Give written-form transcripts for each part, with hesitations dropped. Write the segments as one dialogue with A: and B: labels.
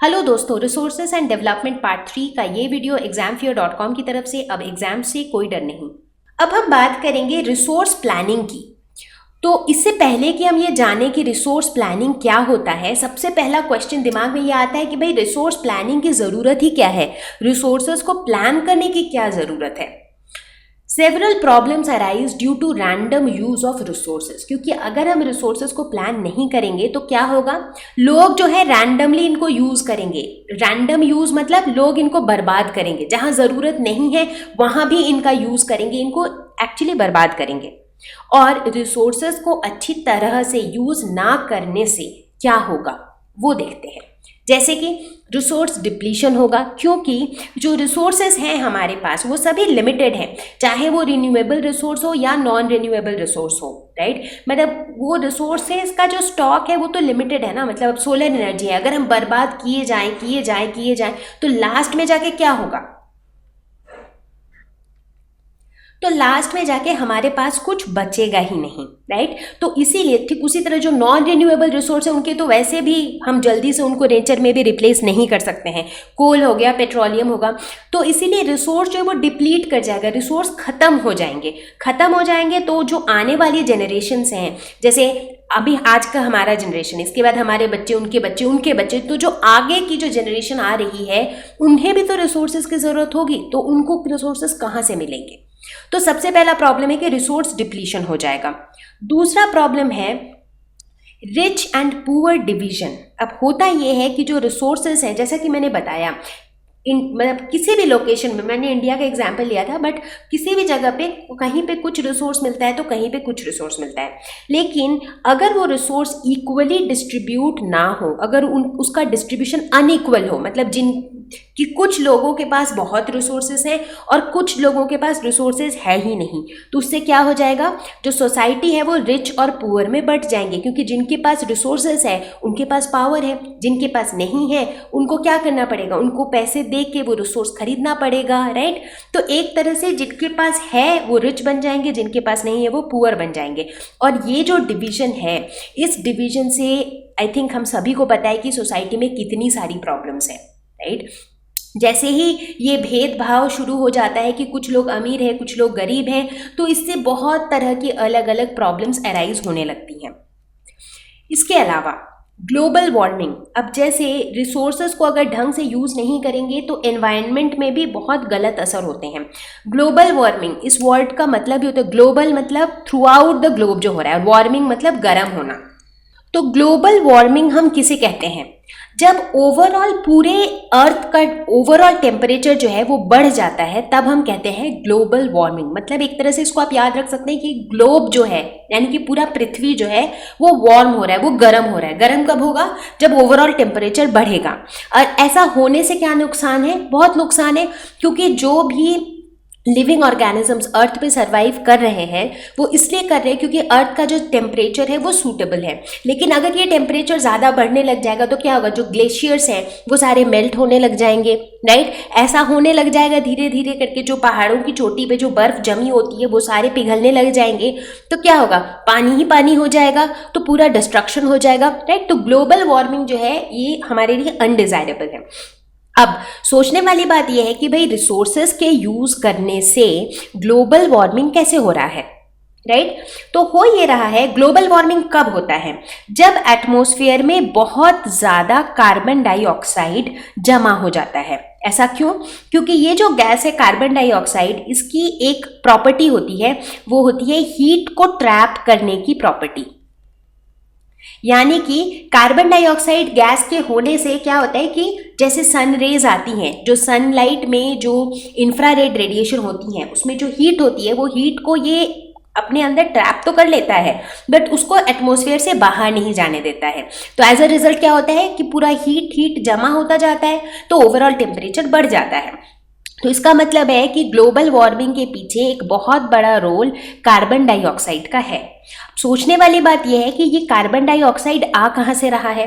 A: Hello दोस्तों, resources and development part 3 का ये वीडियो examfear.com की तरफ से। अब एग्जाम से कोई डर नहीं। अब हम बात करेंगे रिसोर्स प्लानिंग की। तो इससे पहले कि हम ये जानें कि रिसोर्स प्लानिंग क्या होता है, सबसे पहला क्वेश्चन दिमाग में ये आता है कि भाई रिसोर्स प्लानिंग की ज़रूरत ही क्या है, रिसोर्सेज को प्लान करने की क्या ज़रूरत है। Several problems arise due to random use of resources, क्योंकि अगर हम रिसोर्सेज को प्लान नहीं करेंगे तो क्या होगा, लोग जो है रैंडमली इनको यूज करेंगे। रैंडम यूज मतलब लोग इनको बर्बाद करेंगे, जहां जरूरत नहीं है वहां भी इनका यूज करेंगे, इनको एक्चुअली बर्बाद करेंगे। और रिसोर्सेज को अच्छी तरह से यूज ना करने से क्या होगा वो देखते हैं। जैसे कि रिसोर्स डिप्लीशन होगा, क्योंकि जो रिसोर्सेज हैं हमारे पास वो सभी लिमिटेड हैं, चाहे वो रिन्यूएबल रिसोर्स हो या नॉन रिन्यूएबल रिसोर्स हो, राइट। मतलब वो रिसोर्सेज का जो स्टॉक है वो तो लिमिटेड है ना। मतलब अब सोलर एनर्जी है, अगर हम बर्बाद किए जाएं तो लास्ट में जाके क्या होगा, तो लास्ट में जाके हमारे पास कुछ बचेगा ही नहीं, राइट। तो इसीलिए ठीक उसी तरह जो नॉन रिन्यूएबल रिसोर्स है उनके तो वैसे भी हम जल्दी से उनको नेचर में भी रिप्लेस नहीं कर सकते हैं। कोल हो गया, पेट्रोलियम होगा, तो इसीलिए रिसोर्स जो है वो डिप्लीट कर जाएगा, रिसोर्स खत्म हो जाएंगे। तो जो आने वाली जनरेशन्स हैं, जैसे अभी आज का हमारा जनरेशन, इसके बाद हमारे बच्चे, उनके बच्चे, तो जो आगे की जो जनरेशन आ रही है उन्हें भी तो रिसोर्सेज की ज़रूरत होगी, तो उनको रिसोर्सेज कहाँ से मिलेंगे। तो सबसे पहला प्रॉब्लम है कि रिसोर्स डिप्लीशन हो जाएगा। दूसरा प्रॉब्लम है रिच एंड पुअर डिवीजन। अब होता यह है कि जो रिसोर्सेज हैं, जैसा कि मैंने बताया, मतलब किसी भी लोकेशन में, मैंने इंडिया का एग्जाम्पल लिया था, बट किसी भी जगह पे कहीं पे कुछ रिसोर्स मिलता है तो कहीं पे कुछ रिसोर्स मिलता है। लेकिन अगर वो रिसोर्स इक्वली डिस्ट्रीब्यूट ना हो, अगर उसका डिस्ट्रीब्यूशन अनइक्वल हो, मतलब कि कुछ लोगों के पास बहुत रिसोर्सेज हैं और कुछ लोगों के पास रिसोर्सेज है ही नहीं, तो उससे क्या हो जाएगा, जो सोसाइटी है वो रिच और पुअर में बंट जाएंगे। क्योंकि जिनके पास रिसोर्सेज है उनके पास पावर है, जिनके पास नहीं है उनको क्या करना पड़ेगा, उनको पैसे दे के वो रिसोर्स खरीदना पड़ेगा, राइट। तो एक तरह से जिनके पास है वो रिच बन जाएंगे, जिनके पास नहीं है वो पुअर बन जाएंगे। और ये जो डिवीजन है, इस डिवीजन से आई थिंक हम सभी को पता है कि सोसाइटी में कितनी सारी प्रॉब्लम्स हैं, राइट। जैसे ही ये भेदभाव शुरू हो जाता है कि कुछ लोग अमीर हैं, कुछ लोग गरीब हैं, तो इससे बहुत तरह की अलग अलग प्रॉब्लम्स अराइज होने लगती हैं। इसके अलावा ग्लोबल वार्मिंग, अब जैसे रिसोर्सेज को अगर ढंग से यूज़ नहीं करेंगे तो एनवायरनमेंट में भी बहुत गलत असर होते हैं। ग्लोबल वार्मिंग, इस वर्ड का मतलब ही होता है, ग्लोबल मतलब थ्रू आउट द ग्लोब जो हो रहा है, वार्मिंग मतलब गर्म होना। तो ग्लोबल वार्मिंग हम किसे कहते हैं, जब ओवरऑल पूरे अर्थ का ओवरऑल टेम्परेचर जो है वो बढ़ जाता है, तब हम कहते हैं ग्लोबल वार्मिंग। मतलब एक तरह से इसको आप याद रख सकते हैं कि ग्लोब जो है, यानी कि पूरा पृथ्वी जो है वो वार्म हो रहा है, वो गर्म हो रहा है। गर्म कब होगा, जब ओवरऑल टेम्परेचर बढ़ेगा। और ऐसा होने से क्या नुकसान है, बहुत नुकसान है, क्योंकि जो भी लिविंग ऑर्गेनिजम्स अर्थ पे सर्वाइव कर रहे हैं वो इसलिए कर रहे हैं क्योंकि अर्थ का जो टेम्परेचर है वो सूटेबल है। लेकिन अगर ये टेम्परेचर ज़्यादा बढ़ने लग जाएगा तो क्या होगा, जो ग्लेशियर्स हैं वो सारे मेल्ट होने लग जाएंगे, राइट। ऐसा होने लग जाएगा धीरे धीरे करके, जो पहाड़ों की चोटी पे जो बर्फ जमी होती है वो सारे पिघलने लग जाएंगे, तो क्या होगा, पानी ही पानी हो जाएगा, तो पूरा डिस्ट्रक्शन हो जाएगा, राइट। तो ग्लोबल वार्मिंग जो है ये हमारे लिए अनडिजायरेबल है। अब सोचने वाली बात यह है कि भाई रिसोर्सेज के यूज करने से ग्लोबल वार्मिंग कैसे हो रहा है, राइट। तो हो ये रहा है, ग्लोबल वार्मिंग कब होता है, जब एटमॉस्फेयर में बहुत ज्यादा कार्बन डाइऑक्साइड जमा हो जाता है। ऐसा क्यों, क्योंकि ये जो गैस है कार्बन डाइऑक्साइड, इसकी एक प्रॉपर्टी होती है, वो होती है हीट को ट्रैप करने की प्रॉपर्टी। यानी कि कार्बन डाइऑक्साइड गैस के होने से क्या होता है कि जैसे सन रेज आती हैं, जो सनलाइट में जो इंफ्रारेड रेडिएशन होती हैं, उसमें जो हीट होती है वो हीट को ये अपने अंदर ट्रैप तो कर लेता है, बट उसको एटमॉस्फेयर से बाहर नहीं जाने देता है। तो एज अ रिजल्ट क्या होता है कि पूरा हीट जमा होता जाता है, तो ओवरऑल टेम्परेचर बढ़ जाता है। तो इसका मतलब है कि ग्लोबल वार्मिंग के पीछे एक बहुत बड़ा रोल कार्बन डाइऑक्साइड का है। सोचने वाली बात यह है कि ये कार्बन डाइऑक्साइड आ कहाँ से रहा है,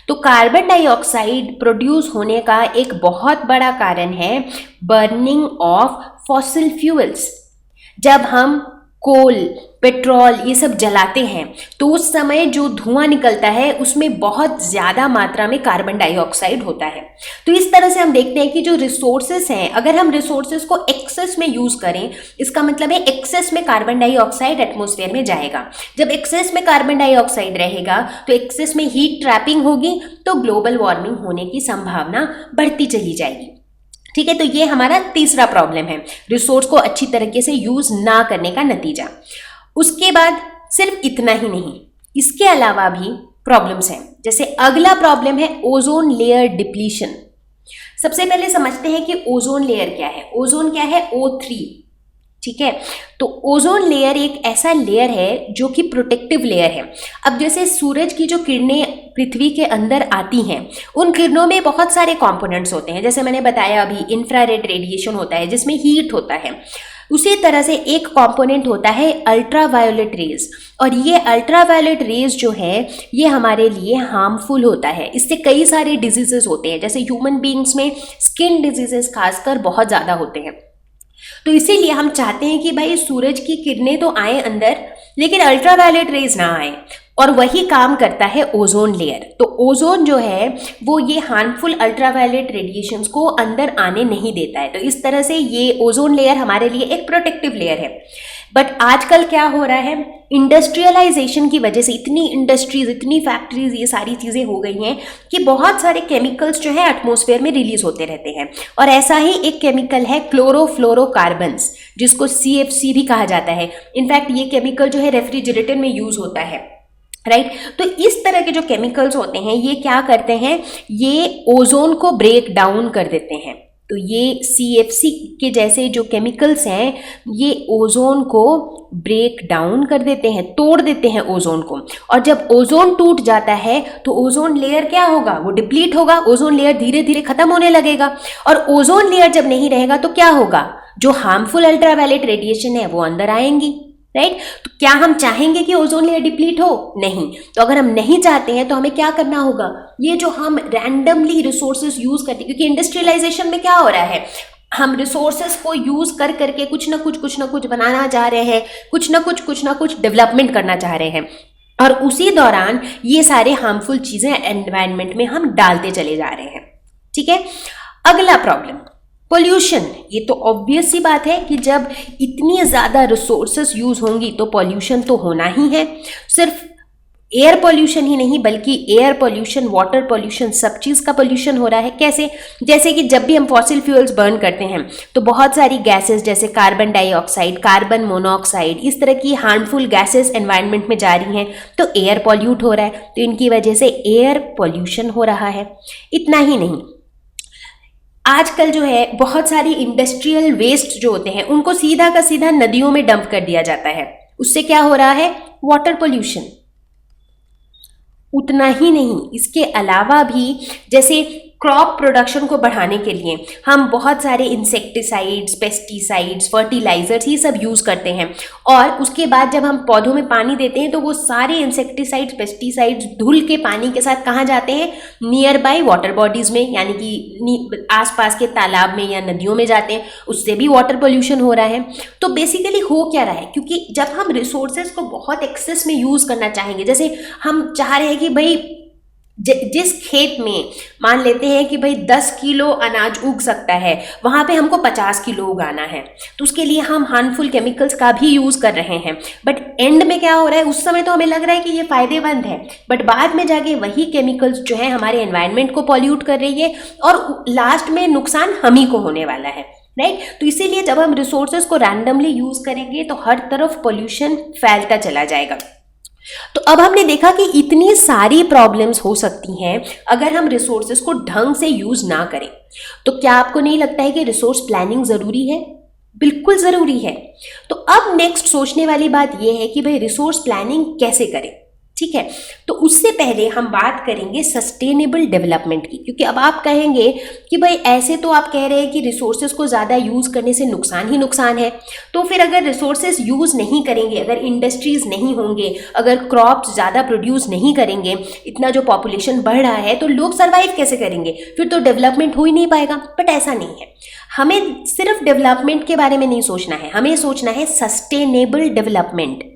A: तो कार्बन डाइऑक्साइड प्रोड्यूस होने का एक बहुत बड़ा कारण है बर्निंग ऑफ फॉसिल फ्यूल्स। जब हम कोल, पेट्रोल ये सब जलाते हैं तो उस समय जो धुआं निकलता है उसमें बहुत ज़्यादा मात्रा में कार्बन डाइऑक्साइड होता है। तो इस तरह से हम देखते हैं कि जो रिसोर्सेस हैं, अगर हम रिसोर्सेस को एक्सेस में यूज़ करें, इसका मतलब है एक्सेस में कार्बन डाइऑक्साइड एटमॉस्फेयर में जाएगा। जब एक्सेस में कार्बन डाइऑक्साइड रहेगा तो एक्सेस में हीट ट्रैपिंग होगी, तो ग्लोबल वार्मिंग होने की संभावना बढ़ती चली जाएगी। ठीक है, तो ये हमारा तीसरा प्रॉब्लम है, रिसोर्स को अच्छी तरीके से यूज़ ना करने का नतीजा। उसके बाद सिर्फ इतना ही नहीं, इसके अलावा भी प्रॉब्लम्स हैं। जैसे अगला प्रॉब्लम है ओजोन लेयर डिप्लीशन। सबसे पहले समझते हैं कि ओजोन लेयर क्या है। ओजोन क्या है? O3। ठीक है, तो ओजोन लेयर एक ऐसा लेयर है जो कि प्रोटेक्टिव लेयर है। अब जैसे सूरज की जो किरणें पृथ्वी के अंदर आती हैं, उन किरणों में बहुत सारे कंपोनेंट्स होते हैं। जैसे मैंने बताया अभी, इंफ्रारेड रेडिएशन होता है जिसमें हीट होता है। उसी तरह से एक कंपोनेंट होता है अल्ट्रावायोलेट रेज, और ये अल्ट्रावायोलेट रेज जो है ये हमारे लिए हार्मफुल होता है। इससे कई सारे डिजीजेस होते हैं, जैसे ह्यूमन बींग्स में स्किन डिजीजेस खासकर बहुत ज़्यादा होते हैं। तो इसीलिए हम चाहते हैं कि भाई सूरज की किरणें तो आए अंदर, लेकिन अल्ट्रावायलेट रेज ना आए, और वही काम करता है ओजोन लेयर। तो ओजोन जो है वो ये हार्मफुल अल्ट्रावायलेट रेडिएशंस को अंदर आने नहीं देता है। तो इस तरह से ये ओजोन लेयर हमारे लिए एक प्रोटेक्टिव लेयर है। बट आजकल क्या हो रहा है, इंडस्ट्रियलाइजेशन की वजह से इतनी इंडस्ट्रीज, इतनी फैक्ट्रीज, ये सारी चीज़ें हो गई हैं कि बहुत सारे केमिकल्स जो है एटमॉस्फेयर में रिलीज होते रहते हैं। और ऐसा ही एक केमिकल है क्लोरोफ्लोरोकार्बन्स, जिसको CFC भी कहा जाता है। इनफैक्ट ये केमिकल जो है रेफ्रिजरेटर में यूज होता है, राइट। तो इस तरह के जो केमिकल्स होते हैं ये क्या करते हैं, ये ओजोन को ब्रेक डाउन कर देते हैं। तो ये CFC के जैसे जो केमिकल्स हैं ये ओजोन को ब्रेक डाउन कर देते हैं, तोड़ देते हैं ओजोन को। और जब ओजोन टूट जाता है तो ओजोन लेयर क्या होगा, वो डिप्लीट होगा, ओजोन लेयर धीरे धीरे खत्म होने लगेगा। और ओजोन लेयर जब नहीं रहेगा तो क्या होगा, जो हार्मफुल अल्ट्रावायलेट रेडिएशन है वो अंदर आएंगी, राइट। तो क्या हम चाहेंगे कि ओजोन लेयर डिप्लीट हो? नहीं। तो अगर हम नहीं चाहते हैं तो हमें क्या करना होगा, ये जो हम रैंडमली रिसोर्सेज यूज करते हैं, क्योंकि इंडस्ट्रियलाइजेशन में क्या हो रहा है, हम रिसोर्सेज को यूज कर करके कुछ ना कुछ बनाना चाह रहे हैं, कुछ ना कुछ डेवलपमेंट करना चाह रहे हैं, और उसी दौरान ये सारे हार्मफुल चीजें एनवायरनमेंट में हम डालते चले जा रहे हैं। ठीक है, अगला प्रॉब्लम पोल्यूशन। ये तो ऑब्वियस सी बात है कि जब इतनी ज़्यादा रिसोर्सेस यूज़ होंगी तो पॉल्यूशन तो होना ही है। सिर्फ एयर पॉल्यूशन ही नहीं बल्कि एयर पॉल्यूशन, वाटर पॉल्यूशन, सब चीज़ का पॉल्यूशन हो रहा है। कैसे? जैसे कि जब भी हम फॉसिल फ्यूल्स बर्न करते हैं तो बहुत सारी गैसेस जैसे कार्बन डाइऑक्साइड, कार्बन मोनोऑक्साइड, इस तरह की हार्मफुल गैसेस एनवायरनमेंट में जा रही हैं, तो एयर पॉल्यूट हो रहा है। तो इनकी वजह से एयर पॉल्यूशन हो रहा है। इतना ही नहीं, आजकल जो है बहुत सारी इंडस्ट्रियल वेस्ट जो होते हैं उनको सीधा का सीधा नदियों में डंप कर दिया जाता है। उससे क्या हो रहा है, वाटर पोल्यूशन। उतना ही नहीं, इसके अलावा भी जैसे क्रॉप प्रोडक्शन को बढ़ाने के लिए हम बहुत सारे इंसेक्टिसाइड्स, पेस्टिसाइड्स, फर्टिलाइजर्स ये सब यूज़ करते हैं, और उसके बाद जब हम पौधों में पानी देते हैं तो वो सारे इंसेक्टिसाइड्स, पेस्टिसाइड्स धुल के पानी के साथ कहाँ जाते हैं, नियर बाय वाटर बॉडीज़ में, यानी कि आसपास के तालाब में या नदियों में जाते हैं। उससे भी वाटर पोल्यूशन हो रहा है। तो बेसिकली हो क्या रहा है, क्योंकि जब हम रिसोर्सेज को बहुत एक्सेस में यूज़ करना चाहेंगे, जैसे हम चाह रहे हैं कि भाई जिस खेत में मान लेते हैं कि भाई 10 किलो अनाज उग सकता है, वहाँ पे हमको 50 किलो उगाना है, तो उसके लिए हम हार्मफुल केमिकल्स का भी यूज़ कर रहे हैं। बट एंड में क्या हो रहा है, उस समय तो हमें लग रहा है कि ये फ़ायदेमंद है, बट बाद में जाके वही केमिकल्स जो है हमारे एनवायरनमेंट को पॉल्यूट कर रही है, और लास्ट में नुकसान हम ही को होने वाला है, राइट। तो इसीलिए जब हम रिसोर्सेज को रैंडमली यूज़ करेंगे तो हर तरफ पॉल्यूशन फैलता चला जाएगा। तो अब हमने देखा कि इतनी सारी प्रॉब्लम्स हो सकती हैं अगर हम रिसोर्सेज को ढंग से यूज ना करें। तो क्या आपको नहीं लगता है कि रिसोर्स प्लानिंग जरूरी है? बिल्कुल जरूरी है। तो अब नेक्स्ट सोचने वाली बात यह है कि भाई रिसोर्स प्लानिंग कैसे करें। ठीक है। तो उससे पहले हम बात करेंगे सस्टेनेबल डेवलपमेंट की, क्योंकि अब आप कहेंगे कि भाई ऐसे तो आप कह रहे हैं कि रिसोर्सेज को ज़्यादा यूज़ करने से नुकसान ही नुकसान है, तो फिर अगर रिसोर्सेज यूज़ नहीं करेंगे, अगर इंडस्ट्रीज़ नहीं होंगे, अगर क्रॉप्स ज़्यादा प्रोड्यूस नहीं करेंगे, इतना जो पॉपुलेशन बढ़ रहा है तो लोग सर्वाइव कैसे करेंगे, फिर तो डेवलपमेंट हो ही नहीं पाएगा। बट ऐसा नहीं है, हमें सिर्फ डेवलपमेंट के बारे में नहीं सोचना है, हमें सोचना है सस्टेनेबल डेवलपमेंट।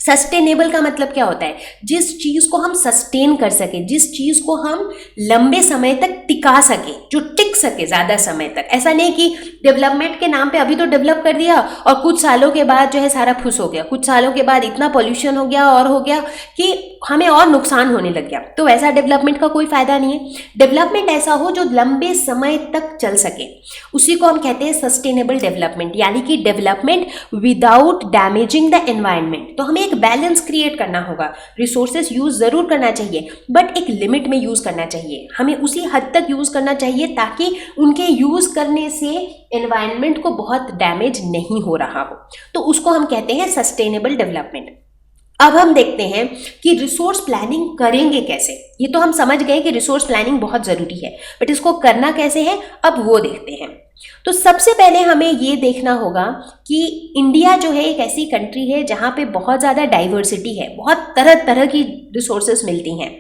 A: सस्टेनेबल का मतलब क्या होता है, जिस चीज को हम सस्टेन कर सके, जिस चीज को हम लंबे समय तक टिका सके, जो टिक सके ज्यादा समय तक। ऐसा नहीं कि डेवलपमेंट के नाम पे अभी तो डेवलप कर दिया और कुछ सालों के बाद जो है सारा फुस हो गया, कुछ सालों के बाद इतना पॉल्यूशन हो गया और हो गया कि हमें और नुकसान होने लग गया, तो वैसा डेवलपमेंट का कोई फायदा नहीं है। डेवलपमेंट ऐसा हो जो लंबे समय तक चल सके, उसी को हम कहते हैं सस्टेनेबल डेवलपमेंट, यानी कि development without damaging the environment. तो हमें एक बैलेंस क्रिएट करना होगा, रिसोर्सेज यूज जरूर करना चाहिए बट एक लिमिट में यूज करना चाहिए, हमें उसी हद तक यूज करना चाहिए ताकि उनके यूज करने से एनवायरनमेंट को बहुत डैमेज नहीं हो रहा हो, तो उसको हम कहते हैं सस्टेनेबल डेवलपमेंट। अब हम देखते हैं कि रिसोर्स प्लानिंग करेंगे कैसे। ये तो हम समझ गए कि रिसोर्स प्लानिंग बहुत ज़रूरी है, बट इसको करना कैसे है अब वो देखते हैं। तो सबसे पहले हमें ये देखना होगा कि इंडिया जो है एक ऐसी कंट्री है जहाँ पे बहुत ज़्यादा डाइवर्सिटी है, बहुत तरह तरह की रिसोर्सेज मिलती हैं,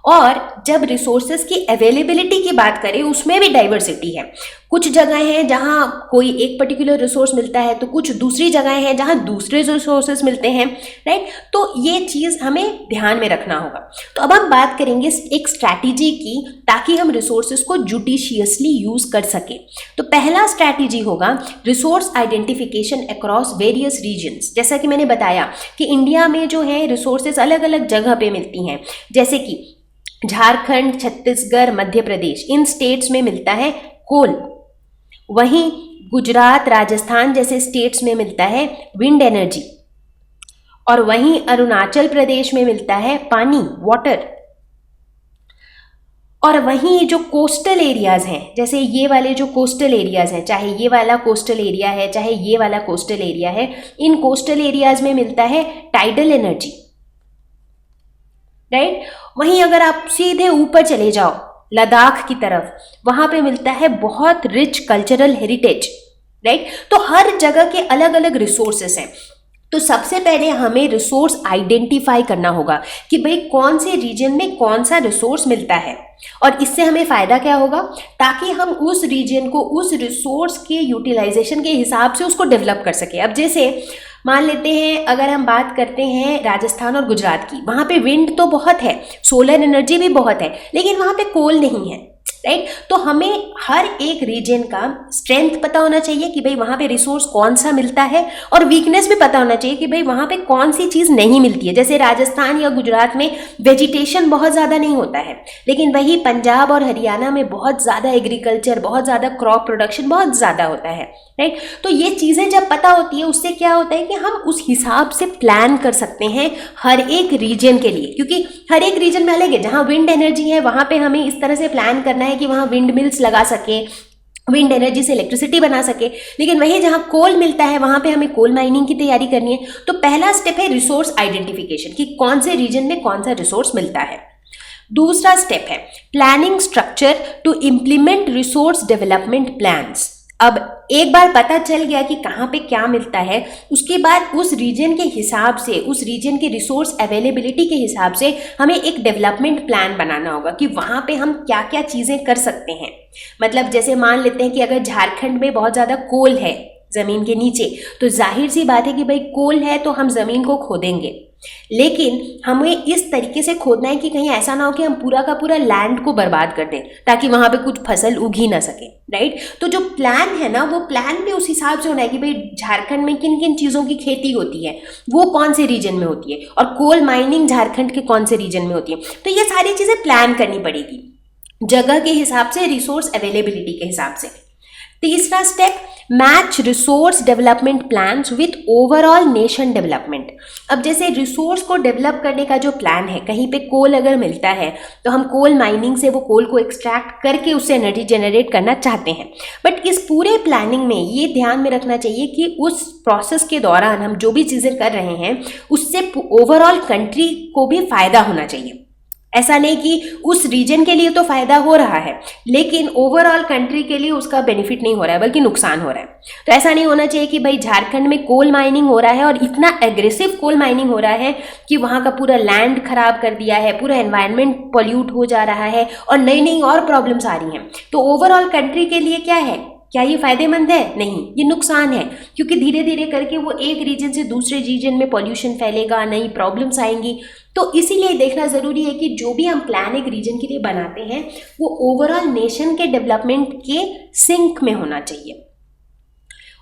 A: और जब रिसोर्सेज की अवेलेबिलिटी की बात करें उसमें भी डाइवर्सिटी है। कुछ जगह हैं जहाँ कोई एक पर्टिकुलर रिसोर्स मिलता है, तो कुछ दूसरी जगह हैं जहाँ दूसरे रिसोर्सेज मिलते हैं, राइट। तो ये चीज़ हमें ध्यान में रखना होगा। तो अब हम बात करेंगे एक स्ट्रैटेजी की, ताकि हम रिसोर्सेज को जुडिशियसली यूज़ कर सकें। तो पहला स्ट्रैटेजी होगा resource identification across various regions. जैसा कि मैंने बताया कि इंडिया में जो है रिसोर्सेज अलग अलग जगह पे मिलती हैं, जैसे कि झारखंड, छत्तीसगढ़, मध्य प्रदेश, इन स्टेट्स में मिलता है कोल। वहीं गुजरात, राजस्थान जैसे स्टेट्स में मिलता है विंड एनर्जी, और वहीं अरुणाचल प्रदेश में मिलता है पानी, वाटर। और वहीं जो कोस्टल एरियाज हैं, जैसे ये वाले जो कोस्टल एरियाज हैं, चाहे ये वाला कोस्टल एरिया है चाहे ये वाला कोस्टल एरिया है, इन कोस्टल एरियाज में मिलता है टाइडल एनर्जी, राइट। वहीं अगर आप सीधे ऊपर चले जाओ लद्दाख की तरफ, वहां पे मिलता है बहुत रिच कल्चरल हेरिटेज, राइट। तो हर जगह के अलग अलग रिसोर्सेस हैं। तो सबसे पहले हमें रिसोर्स आइडेंटिफाई करना होगा कि भाई कौन से रीजन में कौन सा रिसोर्स मिलता है, और इससे हमें फ़ायदा क्या होगा, ताकि हम उस रीजन को उस रिसोर्स के यूटिलाइजेशन के हिसाब से उसको डेवलप कर सके। अब जैसे मान लेते हैं, अगर हम बात करते हैं राजस्थान और गुजरात की, वहाँ पे विंड तो बहुत है, सोलर एनर्जी भी बहुत है, लेकिन वहाँ पे कोल नहीं है, राइट। तो हमें हर एक रीजन का स्ट्रेंथ पता होना चाहिए कि भाई वहाँ पे रिसोर्स कौन सा मिलता है, और वीकनेस भी पता होना चाहिए कि भाई वहाँ पे कौन सी चीज़ नहीं मिलती है। जैसे राजस्थान या गुजरात में वेजिटेशन बहुत ज़्यादा नहीं होता है, लेकिन वही पंजाब और हरियाणा में बहुत ज़्यादा एग्रीकल्चर, बहुत ज़्यादा क्रॉप प्रोडक्शन बहुत ज़्यादा होता है, राइट। तो ये चीज़ें जब पता होती है, उससे क्या होता है कि हम उस हिसाब से प्लान कर सकते हैं हर एक रीजन के लिए, क्योंकि हर एक रीजन में अलग है। जहाँ विंड एनर्जी है वहाँ पे हमें इस तरह से प्लान करना है कि वहाँ विंड मिल्स लगा सके, विंड एनर्जी से इलेक्ट्रिसिटी बना सके, लेकिन वहीं जहाँ कोल मिलता है वहाँ पे हमें कोल माइनिंग की तैयारी करनी है। तो पहला स्टेप है रिसोर्स आइडेंटिफिकेशन, कि कौन से रीजन में कौन सा रिसोर्स मिलता है। दूसरा स्टेप है planning structure to implement resource development plans. अब एक बार पता चल गया कि कहाँ पे क्या मिलता है, उसके बाद उस रीजन के हिसाब से, उस रीजन के रिसोर्स अवेलेबिलिटी के हिसाब से हमें एक डेवलपमेंट प्लान बनाना होगा कि वहाँ पे हम क्या क्या चीज़ें कर सकते हैं। मतलब जैसे मान लेते हैं कि अगर झारखंड में बहुत ज़्यादा कोल है ज़मीन के नीचे, तो जाहिर सी बात है कि भाई कोल है तो हम ज़मीन को खोदेंगे, लेकिन हमें इस तरीके से खोदना है कि कहीं ऐसा ना हो कि हम पूरा का पूरा लैंड को बर्बाद कर दें, ताकि वहाँ पे कुछ फसल उग ही ना सके, राइट। तो जो प्लान है ना, वो प्लान भी उस हिसाब से होना है कि भाई झारखंड में किन किन चीज़ों की खेती होती है, वो कौन से रीजन में होती है, और कोल माइनिंग झारखंड के कौन से रीजन में होती है। तो ये सारी चीज़ें प्लान करनी पड़ेगी जगह के हिसाब से, रिसोर्स अवेलेबिलिटी के हिसाब से। तीसरा step, match resource development plans with overall nation development. अब जैसे रिसोर्स को डेवलप करने का जो प्लान है, कहीं पे कोल अगर मिलता है तो हम कोल माइनिंग से वो कोल को एक्सट्रैक्ट करके उससे एनर्जी जनरेट करना चाहते हैं, बट इस पूरे प्लानिंग में ये ध्यान में रखना चाहिए कि उस प्रोसेस के दौरान हम जो भी चीज़ें कर रहे हैं उससे ओवरऑल कंट्री को भी फायदा होना चाहिए। ऐसा नहीं कि उस रीजन के लिए तो फायदा हो रहा है लेकिन ओवरऑल कंट्री के लिए उसका बेनिफिट नहीं हो रहा है बल्कि नुकसान हो रहा है। तो ऐसा नहीं होना चाहिए कि भाई झारखंड में कोल माइनिंग हो रहा है और इतना एग्रेसिव कोल माइनिंग हो रहा है कि वहाँ का पूरा लैंड खराब कर दिया है, पूरा एनवायरनमेंट पॉल्यूट हो जा रहा है और नई नई और प्रॉब्लम्स आ रही हैं। तो ओवरऑल कंट्री के लिए क्या है, क्या ये फायदेमंद है? नहीं, ये नुकसान है, क्योंकि धीरे धीरे करके वो एक रीजन से दूसरे रीजन में पॉल्यूशन फैलेगा, नई प्रॉब्लम्स आएंगी। तो इसीलिए देखना ज़रूरी है कि जो भी हम प्लान एक रीजन के लिए बनाते हैं वो ओवरऑल नेशन के डेवलपमेंट के सिंक में होना चाहिए।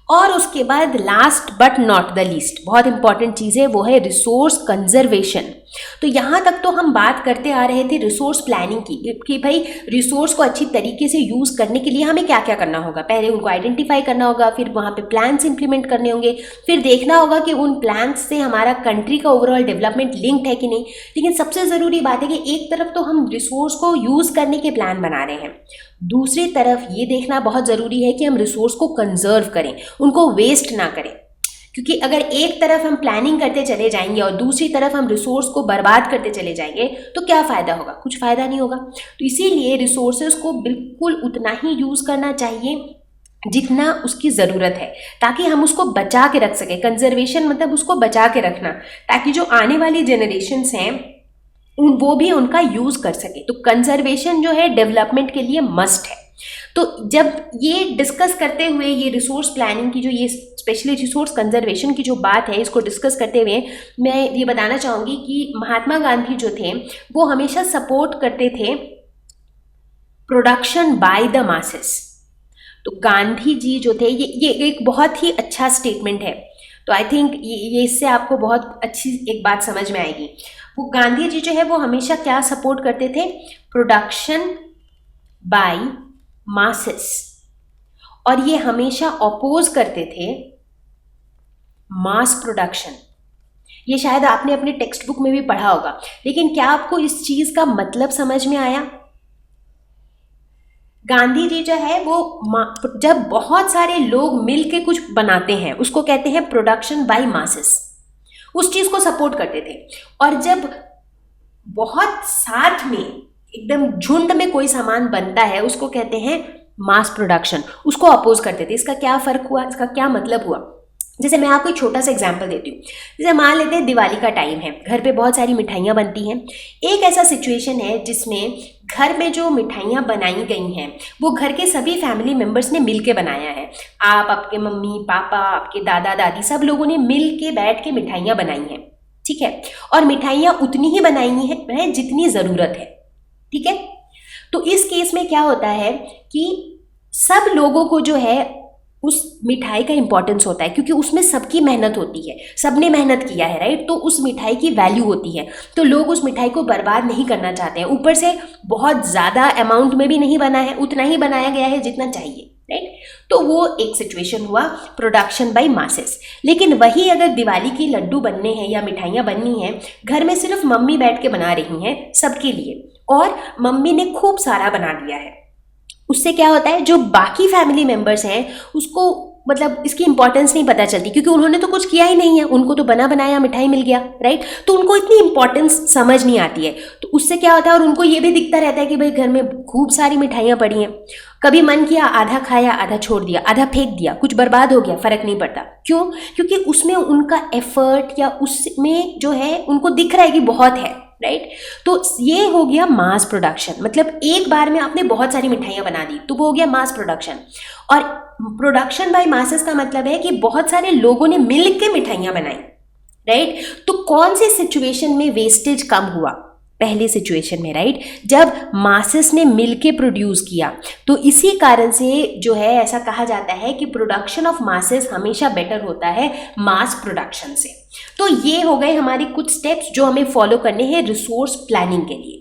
A: और उसके बाद last but not the least बहुत इंपॉर्टेंट चीज़ है, वो है रिसोर्स कंजर्वेशन। तो यहाँ तक तो हम बात करते आ रहे थे रिसोर्स प्लानिंग की कि भाई रिसोर्स को अच्छी तरीके से यूज़ करने के लिए हमें क्या क्या करना होगा। पहले उनको आइडेंटिफाई करना होगा, फिर वहाँ पे प्लान्स इंप्लीमेंट करने होंगे, फिर देखना होगा कि उन प्लान्स से हमारा कंट्री का ओवरऑल डेवलपमेंट लिंक्ड है कि नहीं। लेकिन सबसे ज़रूरी बात है कि एक तरफ तो हम रिसोर्स को यूज़ करने के प्लान बना रहे हैं, दूसरी तरफ ये देखना बहुत ज़रूरी है कि हम रिसोर्स को कंजर्व करें, उनको वेस्ट ना करें। क्योंकि अगर एक तरफ हम प्लानिंग करते चले जाएंगे और दूसरी तरफ हम रिसोर्स को बर्बाद करते चले जाएंगे तो क्या फ़ायदा होगा? कुछ फ़ायदा नहीं होगा। तो इसीलिए रिसोर्सेज को बिल्कुल उतना ही यूज़ करना चाहिए जितना उसकी ज़रूरत है, ताकि हम उसको बचा के रख सकें। कंजर्वेशन मतलब उसको बचा के रखना, ताकि जो आने वाली जनरेशन्स हैं वो भी उनका यूज़ कर सके। तो कंजर्वेशन जो है डेवलपमेंट के लिए मस्ट है। तो जब ये डिस्कस करते हुए ये रिसोर्स प्लानिंग की जो ये स्पेशली रिसोर्स कंजर्वेशन की जो बात है, इसको डिस्कस करते हुए मैं ये बताना चाहूँगी कि महात्मा गांधी जो थे वो हमेशा सपोर्ट करते थे प्रोडक्शन बाय द मासेस। तो गांधी जी जो थे ये एक बहुत ही अच्छा स्टेटमेंट है। तो आई थिंक ये इससे आपको बहुत अच्छी एक बात समझ में आएगी। वो गांधी जी जो है वो हमेशा क्या सपोर्ट करते थे? Production by masses. और ये हमेशा अपोज करते थे मास प्रोडक्शन। ये शायद आपने अपने टेक्स्ट बुक में भी पढ़ा होगा, लेकिन क्या आपको इस चीज़ का मतलब समझ में आया? गांधी जी जो है वो जब बहुत सारे लोग मिल के कुछ बनाते हैं उसको कहते हैं प्रोडक्शन बाय मासेस, उस चीज़ को सपोर्ट करते थे। और जब बहुत साथ में एकदम झुंड में कोई सामान बनता है उसको कहते हैं मास प्रोडक्शन, उसको अपोज करते थे। इसका क्या फ़र्क हुआ, इसका क्या मतलब हुआ? जैसे मैं आपको एक छोटा सा एग्जांपल देती हूँ। जैसे मान लेते हैं दिवाली का टाइम है, घर पे बहुत सारी मिठाइयाँ बनती हैं। एक ऐसा सिचुएशन है जिसमें घर में जो मिठाइयाँ बनाई गई हैं वो घर के सभी फैमिली मेम्बर्स ने मिल के बनाया है। आप, आपके मम्मी पापा, आपके दादा दादी, सब लोगों ने मिल के बैठ के मिठाइयाँ बनाई हैं, ठीक है। और मिठाइयाँ उतनी ही बनाई हैं जितनी ज़रूरत है, ठीक है। तो इस केस में क्या होता है कि सब लोगों को जो है उस मिठाई का इंपॉर्टेंस होता है, क्योंकि उसमें सबकी मेहनत होती है, सबने मेहनत किया है, राइट। तो उस मिठाई की वैल्यू होती है, तो लोग उस मिठाई को बर्बाद नहीं करना चाहते हैं। ऊपर से बहुत ज़्यादा अमाउंट में भी नहीं बना है, उतना ही बनाया गया है जितना चाहिए, राइट। तो वो एक सिचुएशन हुआ प्रोडक्शन बाय मासेस। लेकिन वही अगर दिवाली की लड्डू बनने हैं या मिठाइयाँ बननी हैं, घर में सिर्फ मम्मी बैठ के बना रही हैं सबके लिए, और मम्मी ने खूब सारा बना दिया है, उससे क्या होता है जो बाकी फैमिली मेम्बर्स हैं उसको मतलब इसकी इंपॉर्टेंस नहीं पता चलती, क्योंकि उन्होंने तो कुछ किया ही नहीं है, उनको तो बना बनाया मिठाई मिल गया, राइट। तो उनको इतनी इंपॉर्टेंस समझ नहीं आती है। तो उससे क्या होता है, और उनको ये भी दिखता रहता है कि भाई घर में खूब सारी मिठाइयाँ पड़ी हैं, कभी मन किया आधा खाया, आधा छोड़ दिया, आधा फेंक दिया, कुछ बर्बाद हो गया, फ़र्क नहीं पड़ता। क्यों? क्योंकि उसमें उनका एफर्ट या उसमें जो है उनको दिख रहा है कि बहुत है, राइट। तो ये हो गया मास प्रोडक्शन, मतलब एक बार में आपने बहुत सारी मिठाइयाँ बना दी तो वो हो गया मास प्रोडक्शन। और प्रोडक्शन बाय मासेस का मतलब है कि बहुत सारे लोगों ने मिल के मिठाइयाँ बनाई, राइट। तो कौन सी सिचुएशन में वेस्टेज कम हुआ? पहले सिचुएशन में, राइट, जब मासेस ने मिलके प्रोड्यूस किया। तो इसी कारण से जो है ऐसा कहा जाता है कि प्रोडक्शन ऑफ मासेस हमेशा बेटर होता है मास प्रोडक्शन से। तो ये हो गए हमारे कुछ स्टेप्स जो हमें फॉलो करने हैं रिसोर्स प्लानिंग के लिए।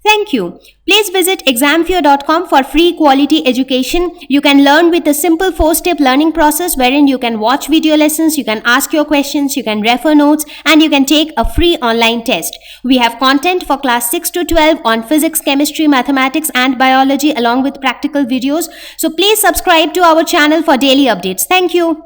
A: Thank you. Please visit examfear.com for free quality education. You can learn with a simple 4-step learning process wherein you can watch video lessons, you can ask your questions, you can refer notes, and you can take a free online test. We have content for class 6 to 12 on physics, chemistry, mathematics, and biology along with practical videos. So please subscribe to our channel for daily updates. Thank you.